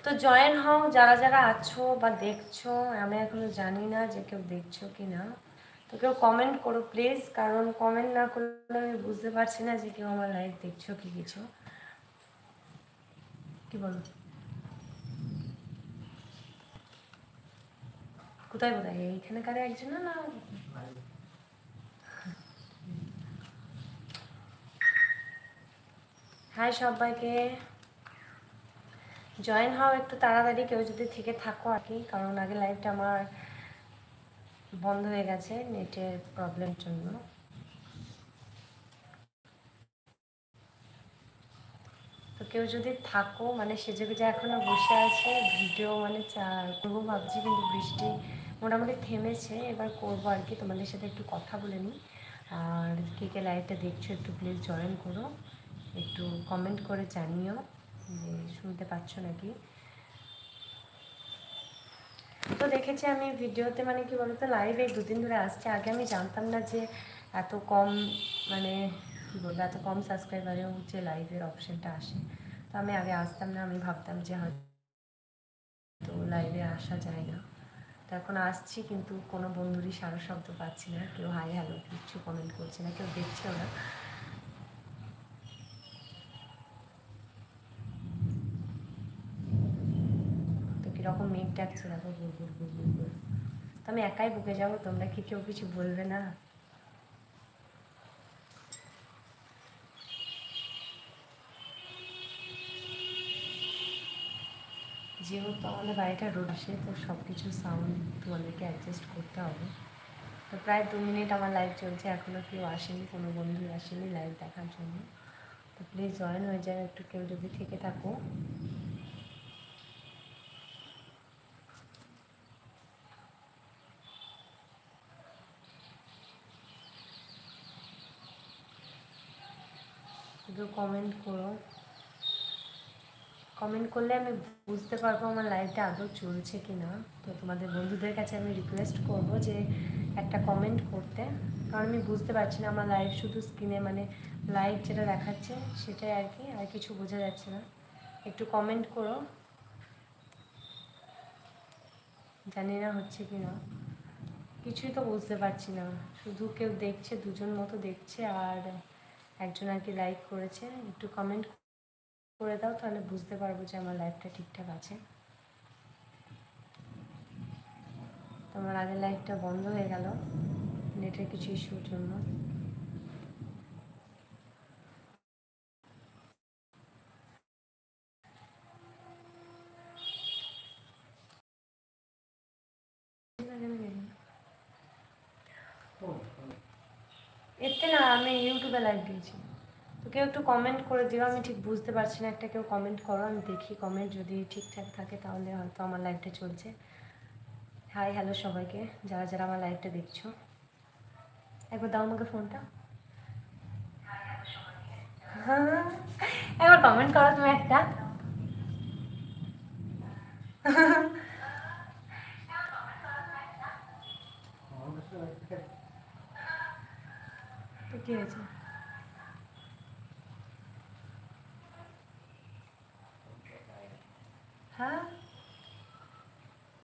তো জয়েন হও যারা যারা আছো বা দেখছো, আমি এখনো জানি না যে কেউ দেখছো কি না। তো কেউ কমেন্ট করো প্লিজ, কারণ কমেন্ট না করলে আমি বুঝতে পারছি না যে কেউ আমার লাইভ দেখছো কি কিছু। কি বলো, কোথায় কোথায় এইখানে কারে একজন না? হাই সবাইকে, জয়েন হও একটু তাড়াতাড়ি কেউ যদি থেকে থাকো আর কি, কারণ আগে লাইভটা আমার বন্ধ হয়ে গেছে নেটের প্রবলেমের জন্য। তো কেউ যদি থাকো, মানে সেজে গুজে এখনো বসে আছে, ভিডিও মানে করবো ভাবছি, কিন্তু বৃষ্টি মোটামুটি থেমেছে, এবার করবো আর কি। তোমাদের সাথে একটু কথা বলে নিই। আর কে কে লাইভটা দেখছো একটু প্লিজ জয়েন করো, একটু কমেন্ট করে জানিও যে শুনতে পাচ্ছ নাকি। তো দেখেছি আমি ভিডিওতে, মানে কি বলতো, লাইভ এই দুদিন ধরে আসছে। আগে আমি জানতাম না যে এত কম, মানে কী বলবো, এত কম সাবস্ক্রাইবারেও যে লাইভের অপশানটা আসে। তো আমি আগে আসতাম না, আমি ভাবতাম যে হয়তো লাইভে আসা যায় না। তো এখন আসছি, কিন্তু কোনো বন্ধুরই সারা শব্দ পাচ্ছি না, কেউ হাই হ্যালো কিচ্ছু কমেন্ট করছে না, কেউ দেখছেও না। তো কীরকম মেঘ ডাকছে দেখো, বুলবুল বুলবুল বুল। তো আমি একাই বুকে যাবো, তোমরা কি কেউ কিছু বলবে না? যেহেতু আমাদের বাড়িটা রোড আসে, তো সব কিছু সাউন্ড তোমাদেরকে অ্যাডজাস্ট করতে হবে। তো প্রায় 2 মিনিট আমার লাইভ চলছে, এখনও কেউ আসেনি, কোনো বন্ধু আসেনি লাইভ দেখার জন্য। তো প্লিজ জয়েন হয়ে যাও একটু কেউ যদি থেকে থাকো। শুধু কমেন্ট করো, কমেন্ট করলে আমি বুঝতে পারবো আমার লাইভটা আদৌ চলছে কি না। তো তোমাদের বন্ধুদের কাছে আমি রিকোয়েস্ট করব যে একটা কমেন্ট করতে, কারণ আমি বুঝতে পারছি না আমার লাইভ শুধু স্ক্রিনে, মানে লাইভ যেটা দেখাচ্ছে সেটাই আর কি, আর কিছু বোঝা যাচ্ছে না। একটু কমেন্ট করো, জানি না হচ্ছে কি না, কিছুই তো বুঝতে পারছি না। শুধু কেউ দেখছে, দুজন মতো দেখছে, আর একজন আর কি লাইক করেছে। একটু কমেন্ট করে দাও, তাহলে বুঝতে পারবো যে আমার লাইভটা ঠিকঠাক আছে। তোমার আগের লাইভটা বন্ধ হয়ে গেল নেটের কিছু ইস্যুর জন্য। এতে না, আমি ইউটিউবে লাইভ দিয়েছি। তো কেউ একটু কমেন্ট করে দিও, আমি ঠিক বুঝতে পারছি না, একটা কেউ কমেন্ট করো, আমি দেখি কমেন্ট যদি ঠিকঠাক থাকে তাহলে হয়তো আমার লাইভটা চলছে। হাই হ্যালো সবাইকে, যারা যারা আমার লাইভটা দেখছো, একবার দাও আমাকে ফোনটা। হ্যাঁ, একবার কমেন্ট করো তুমি একটা। তো কী হয়েছে?